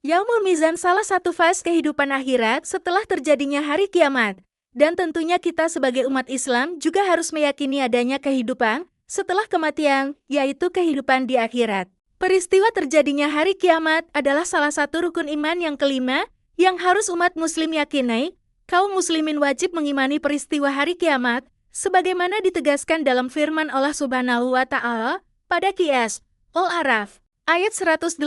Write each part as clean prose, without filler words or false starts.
Yaumul Mizan salah satu fase kehidupan akhirat setelah terjadinya hari kiamat. Dan tentunya kita sebagai umat Islam juga harus meyakini adanya kehidupan setelah kematian, yaitu kehidupan di akhirat. Peristiwa terjadinya hari kiamat adalah salah satu rukun iman yang kelima yang harus umat muslim yakini. Kaum muslimin wajib mengimani peristiwa hari kiamat sebagaimana ditegaskan dalam firman Allah Subhanahu wa taala pada Qiyas Al-A'raf ayat 187,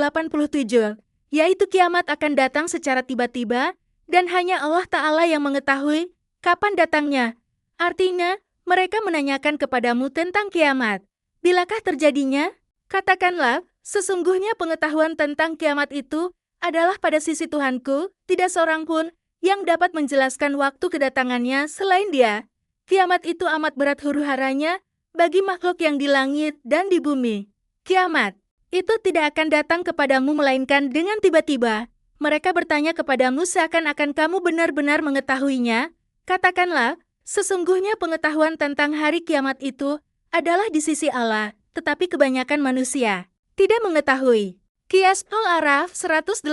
yaitu kiamat akan datang secara tiba-tiba dan hanya Allah Ta'ala yang mengetahui kapan datangnya. Artinya, mereka menanyakan kepadamu tentang kiamat. Bilakah terjadinya? Katakanlah, sesungguhnya pengetahuan tentang kiamat itu adalah pada sisi Tuhanku, tidak seorang pun yang dapat menjelaskan waktu kedatangannya selain Dia. Kiamat itu amat berat huru-haranya bagi makhluk yang di langit dan di bumi. Kiamat itu tidak akan datang kepadamu melainkan dengan tiba-tiba. Mereka bertanya kepadamu seakan-akan kamu benar-benar mengetahuinya. Katakanlah, sesungguhnya pengetahuan tentang hari kiamat itu adalah di sisi Allah, tetapi kebanyakan manusia tidak mengetahui. Qiyas Al-A'raf 187.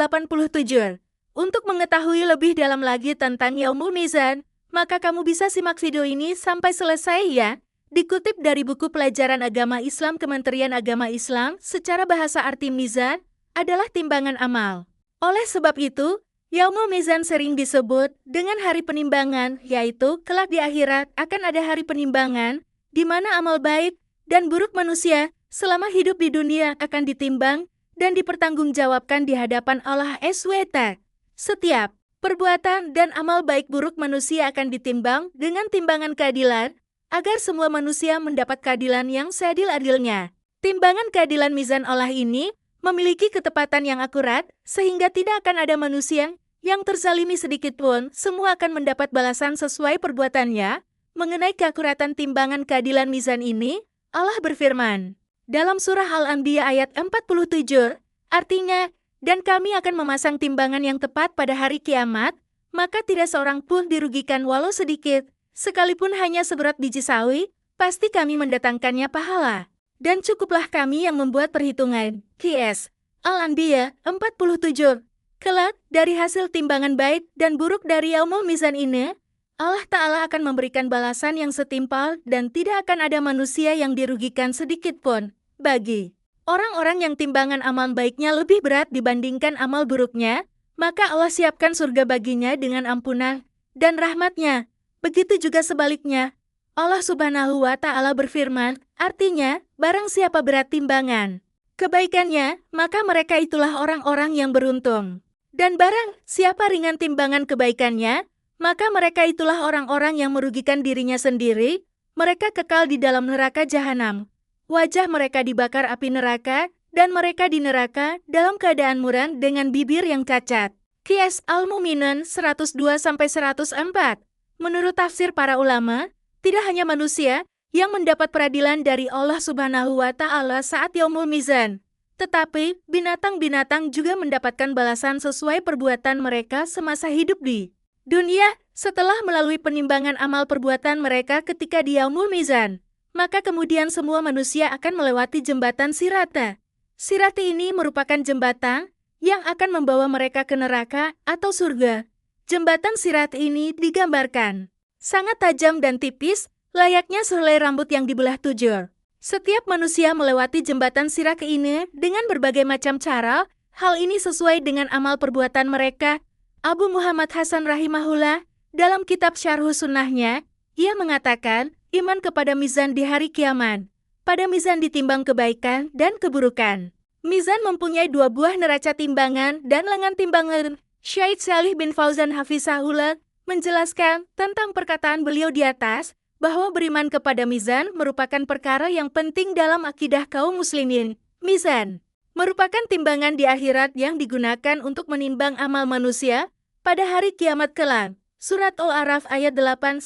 Untuk mengetahui lebih dalam lagi tentang Yaumul Mizan, maka kamu bisa simak video ini sampai selesai ya. Dikutip dari buku pelajaran agama Islam Kementerian Agama Islam, secara bahasa arti mizan adalah timbangan amal. Oleh sebab itu, Yaumul Mizan sering disebut dengan hari penimbangan, yaitu kelak di akhirat akan ada hari penimbangan, di mana amal baik dan buruk manusia selama hidup di dunia akan ditimbang dan dipertanggungjawabkan di hadapan Allah SWT. Setiap perbuatan dan amal baik buruk manusia akan ditimbang dengan timbangan keadilan, agar semua manusia mendapat keadilan yang seadil-adilnya. Timbangan keadilan mizan Allah ini memiliki ketepatan yang akurat, sehingga tidak akan ada manusia yang terzalimi sedikit pun, semua akan mendapat balasan sesuai perbuatannya. Mengenai keakuratan timbangan keadilan mizan ini, Allah berfirman dalam surah Al-Anbiya ayat 47, artinya, dan kami akan memasang timbangan yang tepat pada hari kiamat, maka tidak seorang pun dirugikan walau sedikit, sekalipun hanya seberat biji sawi, pasti kami mendatangkannya pahala. Dan cukuplah kami yang membuat perhitungan. Qiyas Al-Anbiya 47. Kelak, dari hasil timbangan baik dan buruk dari Yaumul Mizan ini, Allah Ta'ala akan memberikan balasan yang setimpal dan tidak akan ada manusia yang dirugikan sedikit pun. Bagi orang-orang yang timbangan amal baiknya lebih berat dibandingkan amal buruknya, maka Allah siapkan surga baginya dengan ampunan dan rahmatnya. Begitu juga sebaliknya. Allah Subhanahu wa Ta'ala berfirman, artinya, barang siapa berat timbangan kebaikannya, maka mereka itulah orang-orang yang beruntung. Dan barang siapa ringan timbangan kebaikannya, maka mereka itulah orang-orang yang merugikan dirinya sendiri. Mereka kekal di dalam neraka jahanam. Wajah mereka dibakar api neraka, dan mereka di neraka dalam keadaan muram dengan bibir yang cacat. Qiyas Al-Mu'minun 102-104. Menurut tafsir para ulama, tidak hanya manusia yang mendapat peradilan dari Allah Subhanahu wa Ta'ala saat Yaumul Mizan, tetapi binatang-binatang juga mendapatkan balasan sesuai perbuatan mereka semasa hidup di dunia setelah melalui penimbangan amal perbuatan mereka ketika di Yaumul Mizan. Maka kemudian semua manusia akan melewati jembatan Sirata. Sirati ini merupakan jembatan yang akan membawa mereka ke neraka atau surga. Jembatan Sirat ini digambarkan sangat tajam dan tipis, layaknya sehelai rambut yang dibelah 7. Setiap manusia melewati jembatan Sirat ini dengan berbagai macam cara. Hal ini sesuai dengan amal perbuatan mereka. Abu Muhammad Hasan rahimahullah, dalam kitab Syarhu Sunnahnya, ia mengatakan, iman kepada mizan di hari kiamat. Pada mizan ditimbang kebaikan dan keburukan. Mizan mempunyai 2 buah neraca timbangan dan lengan timbangan. Syed Salih bin Fauzan Hafizahullah menjelaskan tentang perkataan beliau di atas, bahwa beriman kepada mizan merupakan perkara yang penting dalam akidah kaum muslimin. Mizan merupakan timbangan di akhirat yang digunakan untuk menimbang amal manusia pada hari kiamat kelak. Surat Al-A'raf ayat 8-9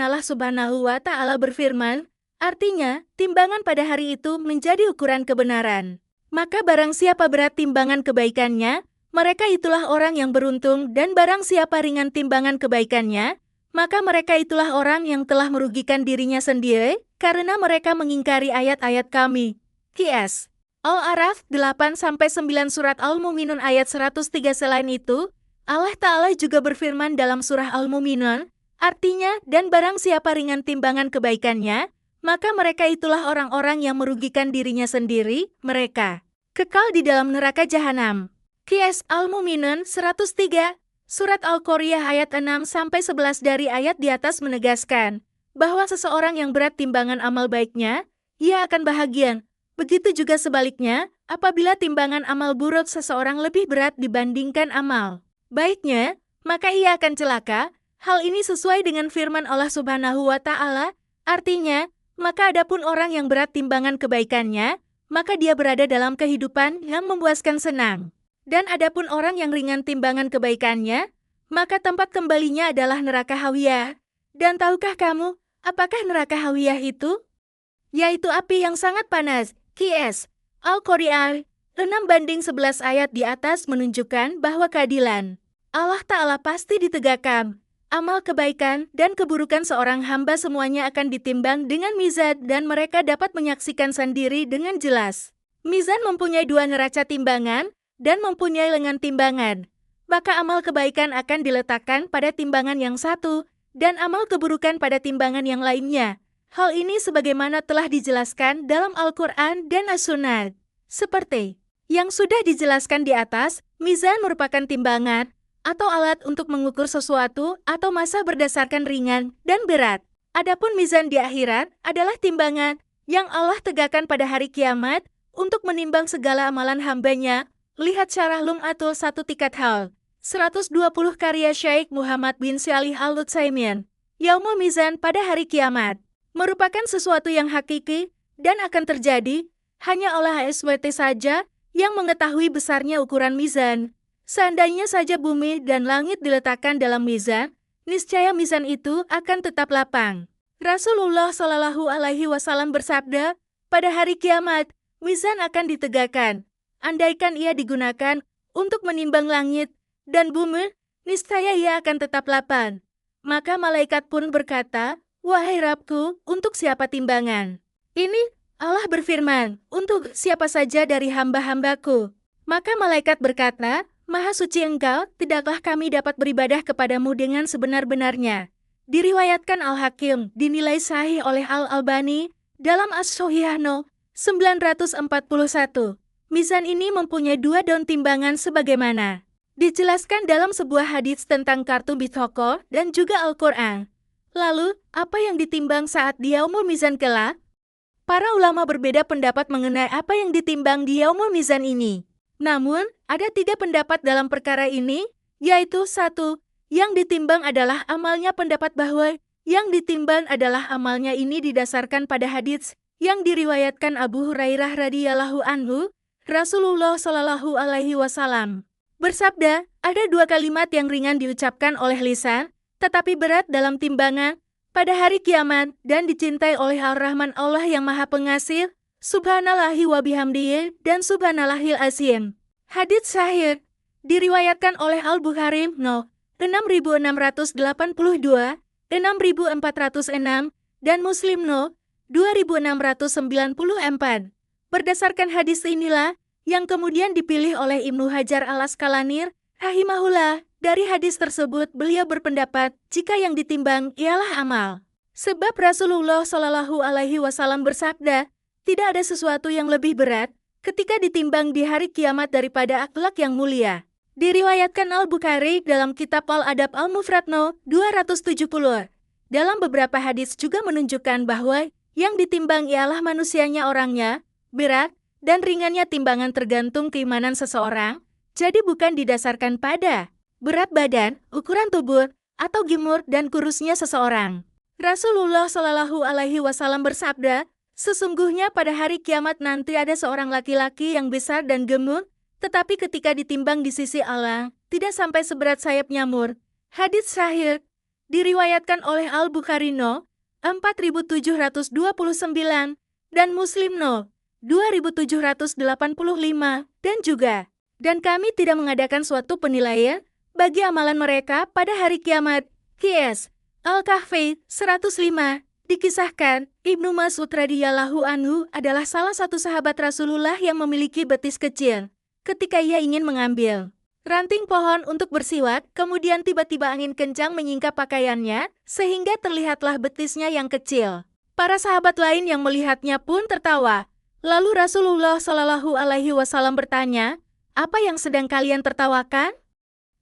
Allah Subhanahu wa Ta'ala berfirman, artinya, timbangan pada hari itu menjadi ukuran kebenaran. Maka barang siapa berat timbangan kebaikannya, mereka itulah orang yang beruntung, dan barang siapa ringan timbangan kebaikannya, maka mereka itulah orang yang telah merugikan dirinya sendiri, karena mereka mengingkari ayat-ayat kami. Qiyas Al-A'raf 8-9 surat Al-Mu'minun ayat 103. Selain itu, Allah Ta'ala juga berfirman dalam surah Al-Mu'minun, artinya, dan barang siapa ringan timbangan kebaikannya, maka mereka itulah orang-orang yang merugikan dirinya sendiri, mereka kekal di dalam neraka jahanam. Qiyas Al-Mu'minun 103, surat Al-Qoriyah ayat 6-11 dari ayat di atas menegaskan bahwa seseorang yang berat timbangan amal baiknya, ia akan bahagia. Begitu juga sebaliknya, apabila timbangan amal buruk seseorang lebih berat dibandingkan amal baiknya, maka ia akan celaka. Hal ini sesuai dengan firman Allah Subhanahu wa Ta'ala, artinya, maka adapun orang yang berat timbangan kebaikannya, maka dia berada dalam kehidupan yang memuaskan senang. Dan adapun orang yang ringan timbangan kebaikannya, maka tempat kembalinya adalah neraka hawiyah. Dan tahukah kamu, apakah neraka hawiyah itu? Yaitu api yang sangat panas. Qiyas Al-Qoriyah 6-11 ayat di atas menunjukkan bahwa keadilan Allah Ta'ala pasti ditegakkan. Amal kebaikan dan keburukan seorang hamba semuanya akan ditimbang dengan mizan dan mereka dapat menyaksikan sendiri dengan jelas. Mizan mempunyai dua neraca timbangan dan mempunyai lengan timbangan. Maka amal kebaikan akan diletakkan pada timbangan yang satu dan amal keburukan pada timbangan yang lainnya. Hal ini sebagaimana telah dijelaskan dalam Al-Quran dan As-Sunnah. Seperti yang sudah dijelaskan di atas, mizan merupakan timbangan atau alat untuk mengukur sesuatu atau massa berdasarkan ringan dan berat. Adapun mizan di akhirat adalah timbangan yang Allah tegakkan pada hari kiamat untuk menimbang segala amalan hambanya. Lihat syarah Lum'atul 1 Tikat Hal 120 karya Syekh Muhammad bin Shalih Al-Utsaimin. Yaumul Mizan pada hari kiamat merupakan sesuatu yang hakiki dan akan terjadi hanya oleh SWT saja yang mengetahui besarnya ukuran mizan. Seandainya saja bumi dan langit diletakkan dalam mizan, niscaya mizan itu akan tetap lapang. Rasulullah Shallallahu Alaihi Wasallam bersabda, pada hari kiamat, mizan akan ditegakkan. Andaikan ia digunakan untuk menimbang langit dan bumi, niscaya ia akan tetap lapang. Maka malaikat pun berkata, wahai Rabbku, untuk siapa timbangan? Ini Allah berfirman, untuk siapa saja dari hamba-hambaku. Maka malaikat berkata, Maha suci engkau, tidaklah kami dapat beribadah kepadamu dengan sebenar-benarnya. Diriwayatkan Al-Hakim, dinilai sahih oleh Al-Albani, dalam As-Sohihano 941. Mizan ini mempunyai dua daun timbangan sebagaimana dijelaskan dalam sebuah hadits tentang kartu bithoko dan juga Al-Quran. Lalu, apa yang ditimbang saat di Yaumul Mizan kelak? Para ulama berbeda pendapat mengenai apa yang ditimbang di Yaumul Mizan ini. Namun, ada 3 pendapat dalam perkara ini, yaitu 1. Yang ditimbang adalah amalnya. Pendapat bahwa yang ditimbang adalah amalnya ini didasarkan pada hadits yang diriwayatkan Abu Hurairah radhiyallahu anhu, Rasulullah Shallallahu Alaihi Wasallam bersabda, ada 2 kalimat yang ringan diucapkan oleh lisan, tetapi berat dalam timbangan pada hari kiamat dan dicintai oleh Ar-Rahman Allah yang Maha Pengasih, Subhanallahi wa bihamdihi dan Subhanallahil azim. Hadits sahih diriwayatkan oleh Al-Bukhari no 6682, 6406 dan Muslim no 2694. Berdasarkan hadis inilah yang kemudian dipilih oleh Ibnu Hajar Al-Asqalani rahimahullah. Dari hadis tersebut beliau berpendapat jika yang ditimbang ialah amal. Sebab Rasulullah Shallallahu Alaihi Wasallam bersabda, tidak ada sesuatu yang lebih berat ketika ditimbang di hari kiamat daripada akhlak yang mulia. Diriwayatkan Al-Bukhari dalam kitab Al-Adab Al-Mufrad no 270. Dalam beberapa hadis juga menunjukkan bahwa yang ditimbang ialah manusianya orangnya, berat dan ringannya timbangan tergantung keimanan seseorang, jadi bukan didasarkan pada berat badan, ukuran tubuh, atau gemuk dan kurusnya seseorang. Rasulullah Shallallahu Alaihi Wasallam bersabda, sesungguhnya pada hari kiamat nanti ada seorang laki-laki yang besar dan gemuk, tetapi ketika ditimbang di sisi Allah, tidak sampai seberat sayap nyamuk. Hadits sahih diriwayatkan oleh Al-Bukhari no 4729 dan Muslim no 2785 dan juga. Dan kami tidak mengadakan suatu penilaian bagi amalan mereka pada hari kiamat. Qiyas Al-Kahfi 105 dikisahkan Ibnu Mas'ud radhiyallahu anhu adalah salah satu sahabat Rasulullah yang memiliki betis kecil. Ketika ia ingin mengambil ranting pohon untuk bersiwak, kemudian tiba-tiba angin kencang menyingkap pakaiannya, sehingga terlihatlah betisnya yang kecil. Para sahabat lain yang melihatnya pun tertawa. Lalu Rasulullah Shallallahu Alaihi Wasallam bertanya, "Apa yang sedang kalian tertawakan?"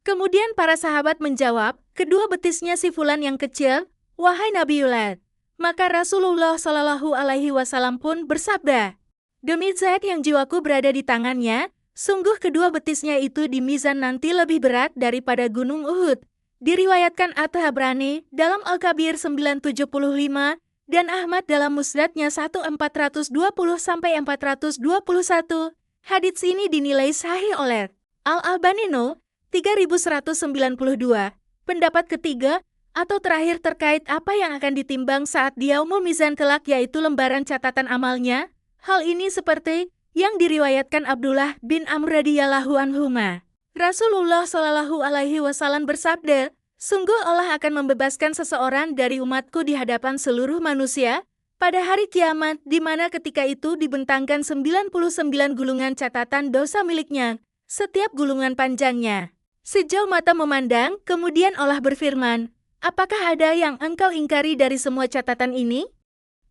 Kemudian para sahabat menjawab, "Kedua betisnya si Fulan yang kecil, wahai Nabiullah." Maka Rasulullah Shallallahu Alaihi Wasallam pun bersabda, "Demi Zat yang jiwaku berada di tangannya, sungguh kedua betisnya itu di mizan nanti lebih berat daripada gunung Uhud." Diriwayatkan At-Tabrani dalam Al-Kabir 975 dan Ahmad dalam Musnadnya 1420-421. Hadits ini dinilai sahih oleh Al-Albani No. 3192. Pendapat ketiga atau terakhir terkait apa yang akan ditimbang saat di Yaumul Mizan kelak, yaitu lembaran catatan amalnya. Hal ini seperti yang diriwayatkan Abdullah bin Amr radhiyallahu anhuma. Rasulullah Shallallahu Alaihi Wasallam bersabda, "Sungguh Allah akan membebaskan seseorang dari umatku di hadapan seluruh manusia pada hari kiamat, di mana ketika itu dibentangkan 99 gulungan catatan dosa miliknya, setiap gulungan panjangnya sejauh mata memandang." Kemudian Allah berfirman, "Apakah ada yang engkau ingkari dari semua catatan ini?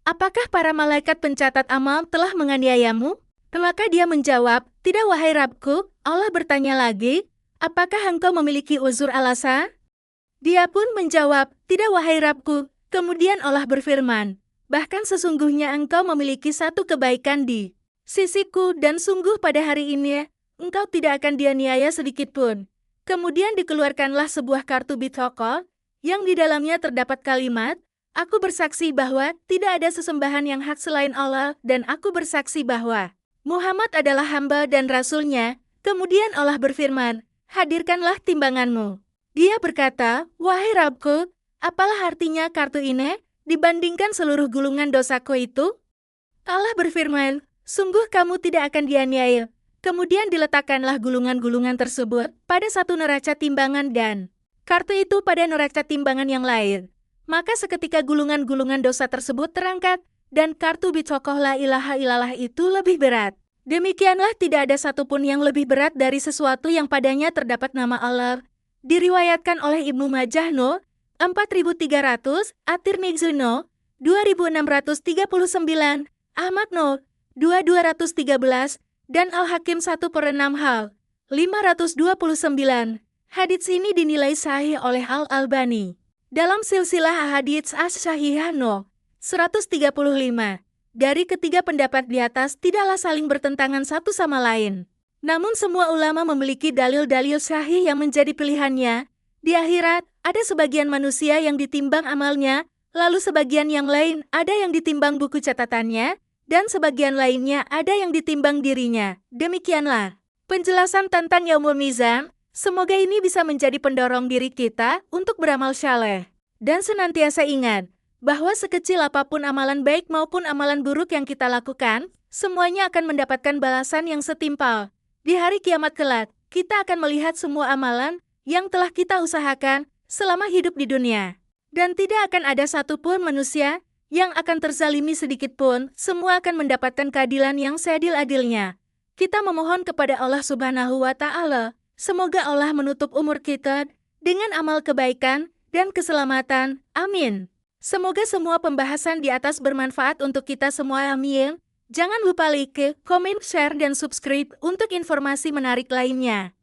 Apakah para malaikat pencatat amal telah menganiayamu?" Maka dia menjawab, "Tidak wahai Rabbku." Allah bertanya lagi, "Apakah engkau memiliki uzur alasan?" Dia pun menjawab, "Tidak wahai Rabbku." Kemudian Allah berfirman, "Bahkan sesungguhnya engkau memiliki satu kebaikan di sisiku, dan sungguh pada hari ini engkau tidak akan dianiaya sedikitpun." Kemudian dikeluarkanlah sebuah kartu bithoqa yang di dalamnya terdapat kalimat, "Aku bersaksi bahwa tidak ada sesembahan yang hak selain Allah, dan aku bersaksi bahwa Muhammad adalah hamba dan rasulnya." Kemudian Allah berfirman, "Hadirkanlah timbanganmu." Dia berkata, "Wahai Rabbku, apalah artinya kartu ini dibandingkan seluruh gulungan dosaku itu?" Allah berfirman, "Sungguh kamu tidak akan dianiaya." Kemudian diletakkanlah gulungan-gulungan tersebut pada satu neraca timbangan dan kartu itu pada neraca timbangan yang lain. Maka seketika gulungan-gulungan dosa tersebut terangkat, dan kartu bithoqah la ilaha illallah itu lebih berat. Demikianlah tidak ada satupun yang lebih berat dari sesuatu yang padanya terdapat nama Allah. Diriwayatkan oleh Ibnu Majah No. 4300, At-Tirmidzi No. 2639, Ahmad No. 2213, dan Al-Hakim 1/6 hal 529. Hadits ini dinilai sahih oleh Al-Albani dalam silsilah ahadits as-sahihah No. 135. Dari ketiga pendapat di atas tidaklah saling bertentangan satu sama lain. Namun semua ulama memiliki dalil-dalil sahih yang menjadi pilihannya. Di akhirat, ada sebagian manusia yang ditimbang amalnya, lalu sebagian yang lain ada yang ditimbang buku catatannya, dan sebagian lainnya ada yang ditimbang dirinya. Demikianlah penjelasan tentang Yaumul Mizan. Semoga ini bisa menjadi pendorong diri kita untuk beramal saleh. Dan senantiasa ingat, bahwa sekecil apapun amalan baik maupun amalan buruk yang kita lakukan, semuanya akan mendapatkan balasan yang setimpal. Di hari kiamat kelak, kita akan melihat semua amalan yang telah kita usahakan selama hidup di dunia. Dan tidak akan ada satupun manusia yang akan terzalimi sedikitpun, semua akan mendapatkan keadilan yang seadil-adilnya. Kita memohon kepada Allah Subhanahu wa Ta'ala, semoga Allah menutup umur kita dengan amal kebaikan dan keselamatan. Amin. Semoga semua pembahasan di atas bermanfaat untuk kita semua. Amin. Jangan lupa like, komen, share, dan subscribe untuk informasi menarik lainnya.